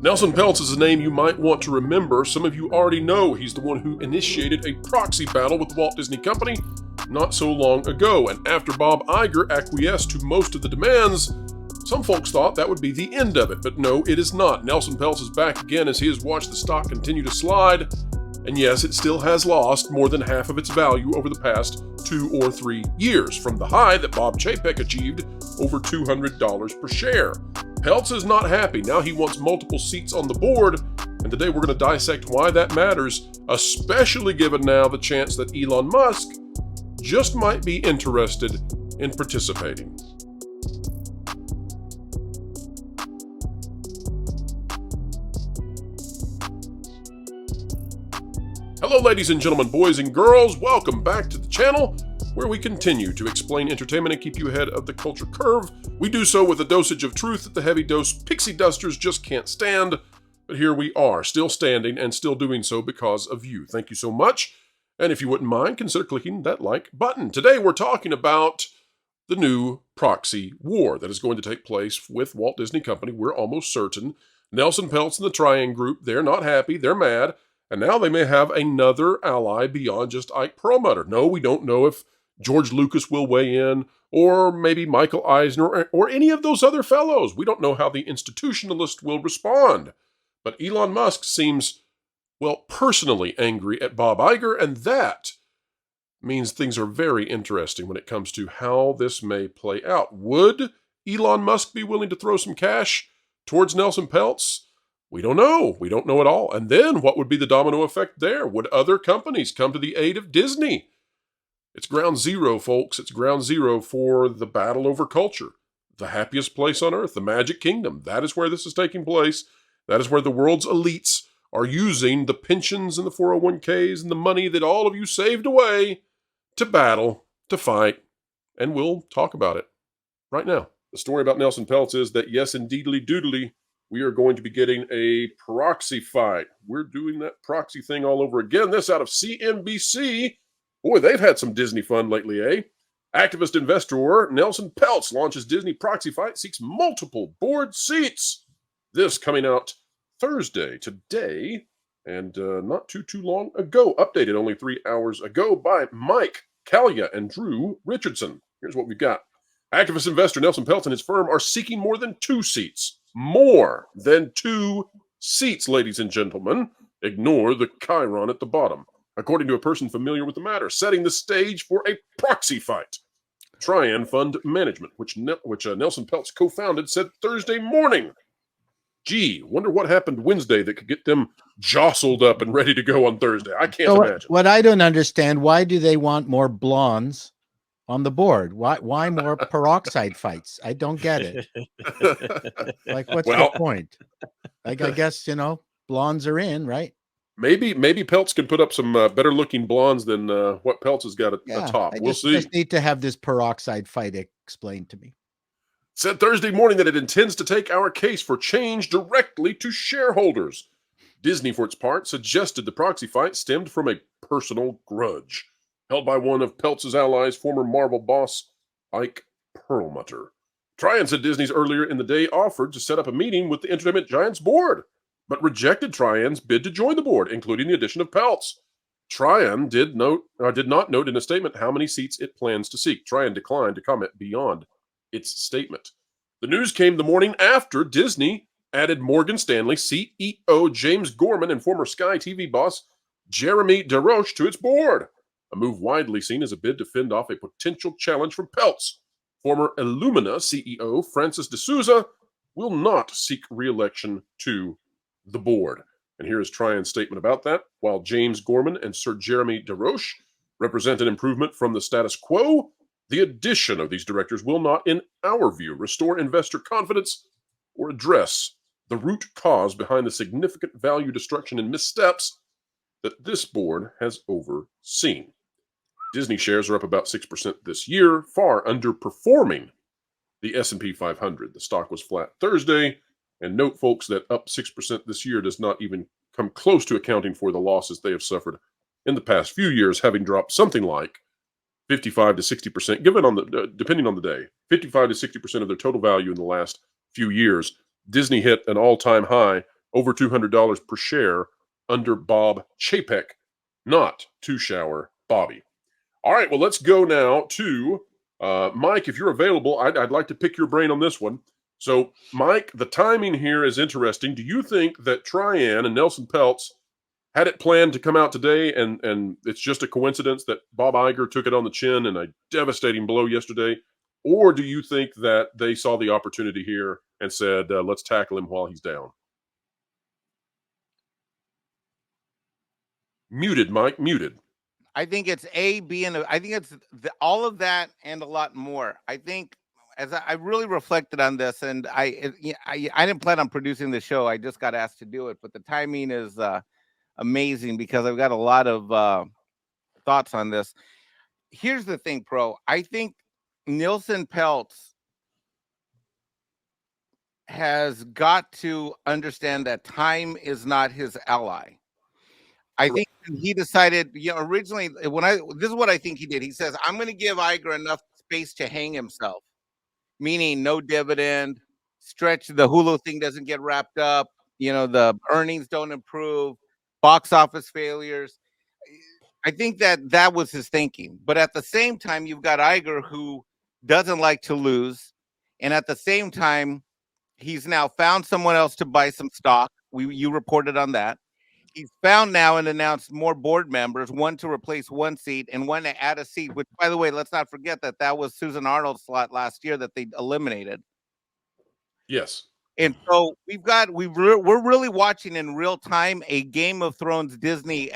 Nelson Peltz is a name you might want to remember. Some of you already know he's the one who initiated a proxy battle with the Walt Disney Company not so long ago, and after Bob Iger acquiesced to most of the demands, some folks thought that would be the end of it, but no, it is not. Nelson Peltz is back again as he has watched the stock continue to slide, and yes, it still has lost more than half of its value over the past 2 or 3 years, from the high that Bob Chapek achieved over $200 per share. Peltz is not happy. Now he wants multiple seats on the board, and today we're going to dissect why that matters, especially given now the chance that Elon Musk just might be interested in participating. Hello, ladies and gentlemen, boys and girls. Welcome back to the channel, where we continue to explain entertainment and keep you ahead of the culture curve. We do so with a dosage of truth that the heavy dose pixie dusters just can't stand. But here we are, still standing and still doing so because of you. Thank you so much. And if you wouldn't mind, consider clicking that like button. Today we're talking about the new proxy war that is going to take place with Walt Disney Company. We're almost certain. Nelson Peltz and the Trian Group, they're not happy, they're mad. And now they may have another ally beyond just Ike Perlmutter. No, we don't know if George Lucas will weigh in, or maybe Michael Eisner, or any of those other fellows. We don't know how the institutionalist will respond. But Elon Musk seems, well, personally angry at Bob Iger, and that means things are very interesting when it comes to how this may play out. Would Elon Musk be willing to throw some cash towards Nelson Peltz? We don't know. We don't know at all. And then what would be the domino effect there? Would other companies come to the aid of Disney? It's ground zero, folks. It's ground zero for the battle over culture. The happiest place on earth, the Magic Kingdom. That is where this is taking place. That is where the world's elites are using the pensions and the 401ks and the money that all of you saved away to battle, to fight. And we'll talk about it right now. The story about Nelson Peltz is that, yes, indeedly doodly, we are going to be getting a proxy fight. We're doing that proxy thing all over again. This out of CNBC. Boy, they've had some Disney fun lately, eh? Activist investor Nelson Peltz launches Disney proxy fight, seeks multiple board seats. This coming out Thursday, today, and not too long ago. Updated only 3 hours ago by Mike Callia and Drew Richardson. Here's what we've got. Activist investor Nelson Peltz and his firm are seeking more than 2 seats. More than 2 seats, ladies and gentlemen. Ignore the chyron at the bottom. According to a person familiar with the matter, setting the stage for a proxy fight. Trian Fund Management, which Nelson Peltz co-founded, said Thursday morning. Gee, wonder what happened Wednesday that could get them jostled up and ready to go on Thursday. I can't imagine. What I don't understand, why do they want more blondes on the board? Why more peroxide fights? I don't get it. Like, what's the point? Like, I guess, blondes are in, right? Maybe Peltz can put up some better looking blondes than what Peltz has got atop. We'll see. I just need to have this peroxide fight explained to me. Said Thursday morning that it intends to take our case for change directly to shareholders. Disney, for its part, suggested the proxy fight stemmed from a personal grudge held by one of Peltz's allies, former Marvel boss Ike Perlmutter. Trian said Disney's earlier in the day offered to set up a meeting with the entertainment giant's board, but rejected Trian's bid to join the board, including the addition of Peltz. Trian did not note in a statement how many seats it plans to seek. Trian declined to comment beyond its statement. The news came the morning after Disney added Morgan Stanley CEO James Gorman and former Sky TV boss Jeremy DeRoche to its board, a move widely seen as a bid to fend off a potential challenge from Peltz. Former Illumina CEO Francis D'Souza will not seek re-election to the board. And here is Trian's statement about that. While James Gorman and Sir Jeremy DeRoche represent an improvement from the status quo, the addition of these directors will not, in our view, restore investor confidence or address the root cause behind the significant value destruction and missteps that this board has overseen. Disney shares are up about 6% this year, far underperforming the S&P 500. The stock was flat Thursday, and note, folks, that up 6% this year does not even come close to accounting for the losses they have suffered in the past few years, having dropped something like 55 to 60%, depending on the day, 55 to 60% of their total value in the last few years. Disney hit an all-time high over $200 per share under Bob Chapek, not Two Shower Bobby. All right, well, let's go now to Mike. If you're available, I'd like to pick your brain on this one. So, Mike, the timing here is interesting. Do you think that Trian and Nelson Peltz had it planned to come out today, and it's just a coincidence that Bob Iger took it on the chin in a devastating blow yesterday? Or do you think that they saw the opportunity here and said, let's tackle him while he's down? Muted, Mike, muted. I think it's A, B, and I think it's all of that and a lot more. I think as I really reflected on this, and I didn't plan on producing the show. I just got asked to do it, but the timing is amazing because I've got a lot of thoughts on this. Here's the thing, Pro. I think Nelson Peltz has got to understand that time is not his ally. I think he decided, originally this is what I think he did. He says, I'm going to give Iger enough space to hang himself, meaning no dividend, stretch, the Hulu thing doesn't get wrapped up, the earnings don't improve, box office failures. I think that was his thinking. But at the same time, you've got Iger who doesn't like to lose. And at the same time, he's now found someone else to buy some stock. You reported on that. He's found now and announced more board members, one to replace one seat and one to add a seat, which, by the way, let's not forget that was Susan Arnold's slot last year that they eliminated. Yes. And so we're really watching in real time a Game of Thrones Disney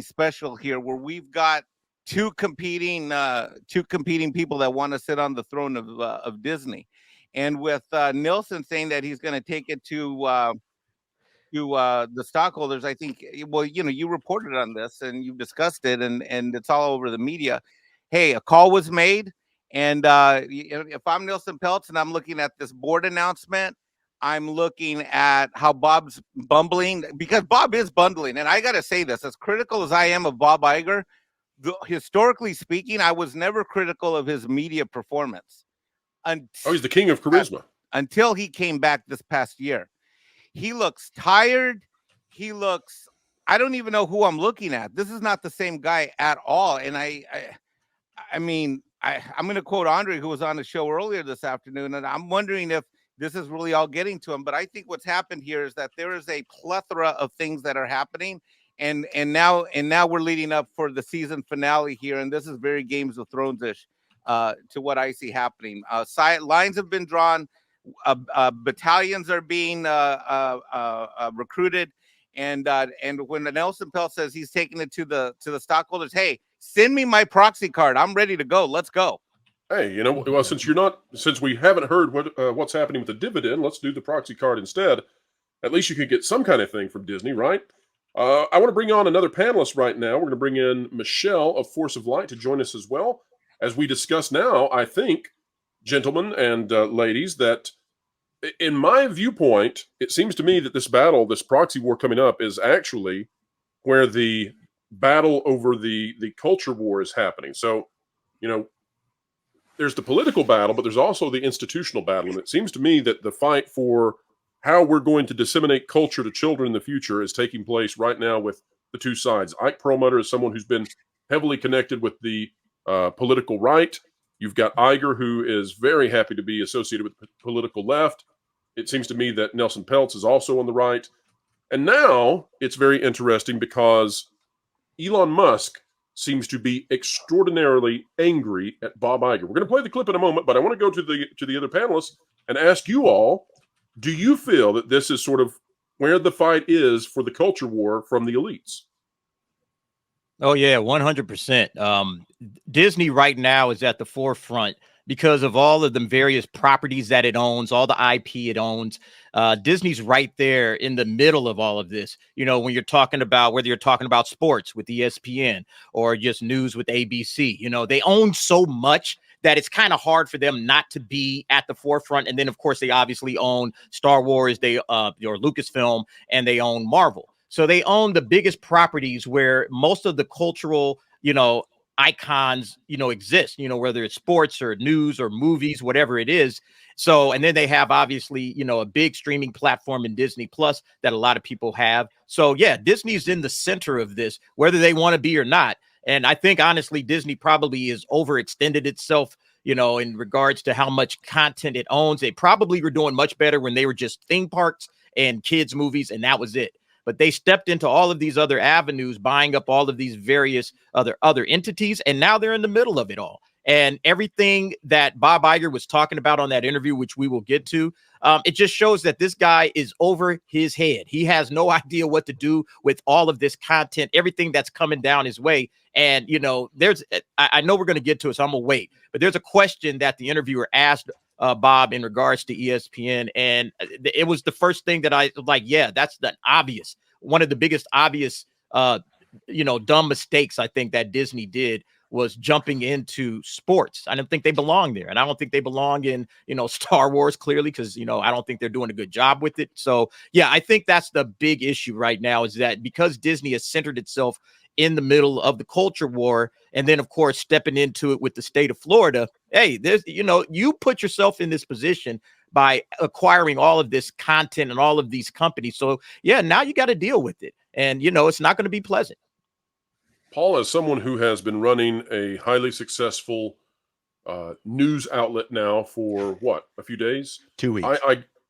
special here, where we've got two competing people that want to sit on the throne of Disney, and with Nelson saying that he's going to take it to the stockholders. I think, well, you reported on this and you discussed it, and it's all over the media. Hey, a call was made, and if I'm Nelson Peltz and I'm looking at this board announcement, I'm looking at how Bob's bumbling, because Bob is bundling. And I got to say this, as critical as I am of Bob Iger, historically speaking, I was never critical of his media performance. He's the king of charisma. Until he came back this past year. He looks tired. I don't even know who I'm looking at. This is not the same guy at all. And I'm going to quote Andre, who was on the show earlier this afternoon, and I'm wondering if this is really all getting to him. But I think what's happened here is that there is a plethora of things that are happening. And now we're leading up for the season finale here. And this is very Games of Thrones-ish to what I see happening. Lines have been drawn. Battalions are being recruited, and when Nelson Peltz says he's taking it to the stockholders, hey, send me my proxy card. I'm ready to go. Let's go. Hey, well, since we haven't heard what's happening with the dividend, let's do the proxy card instead. At least you can get some kind of thing from Disney, right? I want to bring on another panelist right now. We're going to bring in Michelle of Force of Light to join us as well. As we discuss now, I think, gentlemen and ladies, that in my viewpoint, it seems to me that this proxy war coming up, is actually where the battle over the culture war is happening. So, there's the political battle, but there's also the institutional battle. And it seems to me that the fight for how we're going to disseminate culture to children in the future is taking place right now with the two sides. Ike Perlmutter is someone who's been heavily connected with the political right. You've got Iger, who is very happy to be associated with the political left. It seems to me that Nelson Peltz is also on the right. And now it's very interesting because Elon Musk seems to be extraordinarily angry at Bob Iger. We're going to play the clip in a moment, but I want to go to the other panelists and ask you all, do you feel that this is sort of where the fight is for the culture war from the elites? Oh, yeah, 100%. Disney right now is at the forefront because of all of the various properties that it owns, all the IP it owns. Disney's right there in the middle of all of this. When you're talking about, whether you're talking about sports with ESPN or just news with ABC, they own so much that it's kind of hard for them not to be at the forefront. And then, of course, they obviously own Star Wars, or Lucasfilm, and they own Marvel. So they own the biggest properties where most of the cultural, icons, exist, whether it's sports or news or movies, whatever it is. So, and then they have obviously, a big streaming platform in Disney Plus that a lot of people have. So yeah, Disney's in the center of this, whether they want to be or not. And I think honestly, Disney probably is overextended itself, in regards to how much content it owns. They probably were doing much better when they were just theme parks and kids movies, and that was it. But they stepped into all of these other avenues, buying up all of these various other entities, and now they're in the middle of it all. And everything that Bob Iger was talking about on that interview, which we will get to, it just shows that this guy is over his head. He has no idea what to do with all of this content, everything that's coming down his way. And, I know we're going to get to it, so I'm going to wait. But there's a question that the interviewer asked Bob in regards to ESPN. And it was the first thing that I was like, yeah, that's the obvious, one of the biggest obvious, dumb mistakes I think that Disney did was jumping into sports. I don't think they belong there. And I don't think they belong in, Star Wars, clearly, because, I don't think they're doing a good job with it. So, yeah, I think that's the big issue right now, is that because Disney has centered itself in the middle of the culture war, and then, of course, stepping into it with the state of Florida, hey, there's, you put yourself in this position by acquiring all of this content and all of these companies. So, yeah, now you got to deal with it. And, it's not going to be pleasant. Paul, as someone who has been running a highly successful news outlet now for a few days? 2 weeks.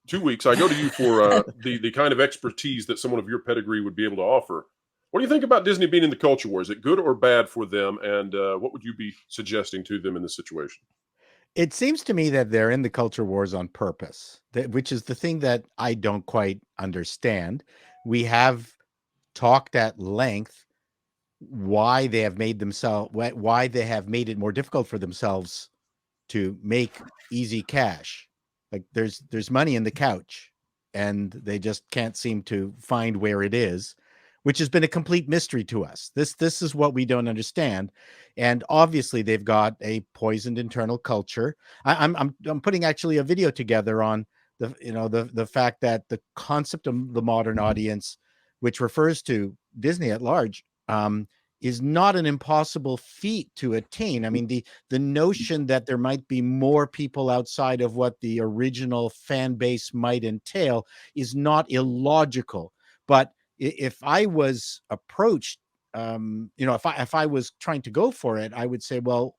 2 weeks. I go to you for the kind of expertise that someone of your pedigree would be able to offer. What do you think about Disney being in the culture war? Is it good or bad for them? And what would you be suggesting to them in this situation? It seems to me that they're in the culture wars on purpose, which is the thing that I don't quite understand. We have talked at length why they have made it more difficult for themselves to make easy cash. Like there's money in the couch, and they just can't seem to find where it is, which has been a complete mystery to us. This is what we don't understand. And obviously they've got a poisoned internal culture. I'm putting actually a video together on the fact that the concept of the modern audience, which refers to Disney at large, is not an impossible feat to attain. I mean, the notion that there might be more people outside of what the original fan base might entail is not illogical. But if I was approached, if I was trying to go for it, I would say, well,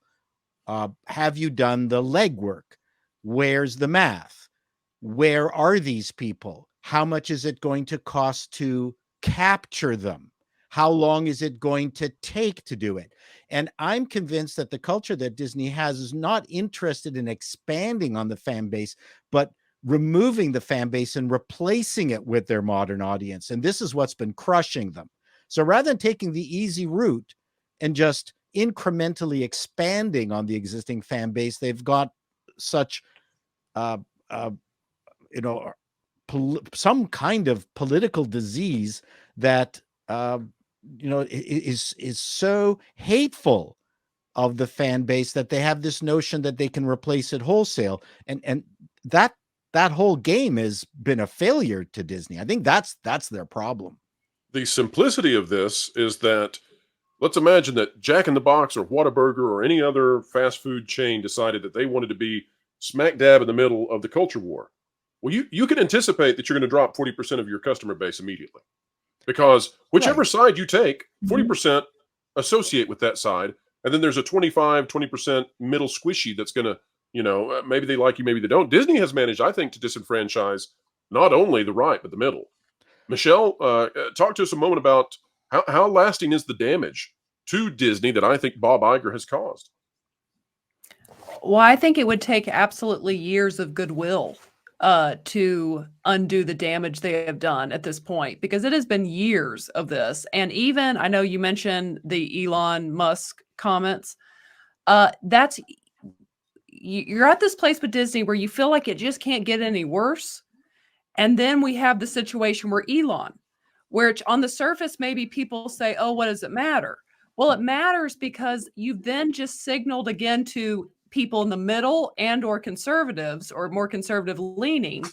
have you done the legwork? Where's the math? Where are these people? How much is it going to cost to capture them? How long is it going to take to do it? And I'm convinced that the culture that Disney has is not interested in expanding on the fan base, but removing the fan base and replacing it with their modern audience. And this is what's been crushing them. So rather than taking the easy route and just incrementally expanding on the existing fan base, they've got such, some kind of political disease that, is so hateful of the fan base that they have this notion that they can replace it wholesale. And that whole game has been a failure to Disney. I think that's their problem. The simplicity of this is that, let's imagine that Jack in the Box or Whataburger or any other fast food chain decided that they wanted to be smack dab in the middle of the culture war. Well, you can anticipate that you're going to drop 40% of your customer base immediately, because whichever side you take, 40% associate with that side. And then there's a 20% middle squishy that's going to, maybe they like you, maybe they don't. Disney has managed, I think, to disenfranchise not only the right, but the middle. Michelle, talk to us a moment about how lasting is the damage to Disney that I think Bob Iger has caused. Well, I think it would take absolutely years of goodwill to undo the damage they have done at this point, because it has been years of this. And even, I know you mentioned the Elon Musk comments. You're at this place with Disney where you feel like it just can't get any worse. And then we have the situation where Elon, where on the surface, maybe people say, oh, what does it matter? Well, it matters because you've then just signaled again to people in the middle and or conservatives or more conservative leaning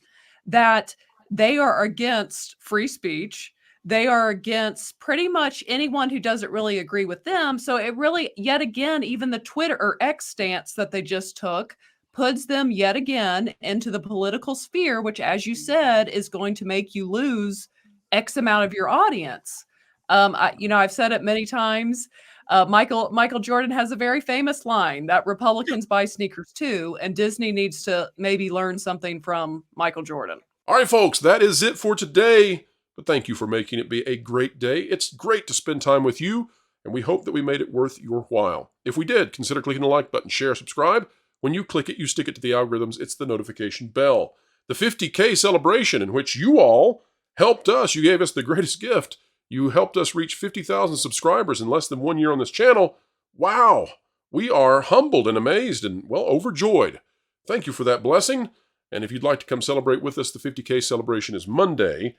that they are against free speech. They are against pretty much anyone who doesn't really agree with them. So it really, yet again, even the Twitter or X stance that they just took puts them yet again into the political sphere, which, as you said, is going to make you lose X amount of your audience. I've said it many times. Michael Jordan has a very famous line that Republicans buy sneakers too, and Disney needs to maybe learn something from Michael Jordan. All right, folks, that is it for today. But thank you for making it be a great day. It's great to spend time with you, and we hope that we made it worth your while. If we did, consider clicking the like button, share, subscribe. When you click it, you stick it to the algorithms. It's the notification bell. The 50K celebration in which you all helped us. You gave us the greatest gift. You helped us reach 50,000 subscribers in less than 1 year on this channel. Wow. We are humbled and amazed and, well, overjoyed. Thank you for that blessing. And if you'd like to come celebrate with us, the 50K celebration is Monday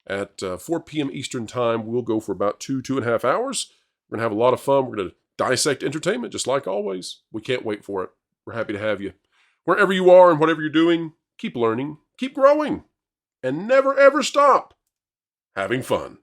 at 4 p.m. Eastern Time. We'll go for about 2.5 hours. We're going to have a lot of fun. We're going to dissect entertainment just like always. We can't wait for it. We're happy to have you. Wherever you are and whatever you're doing, keep learning, keep growing, and never ever stop having fun.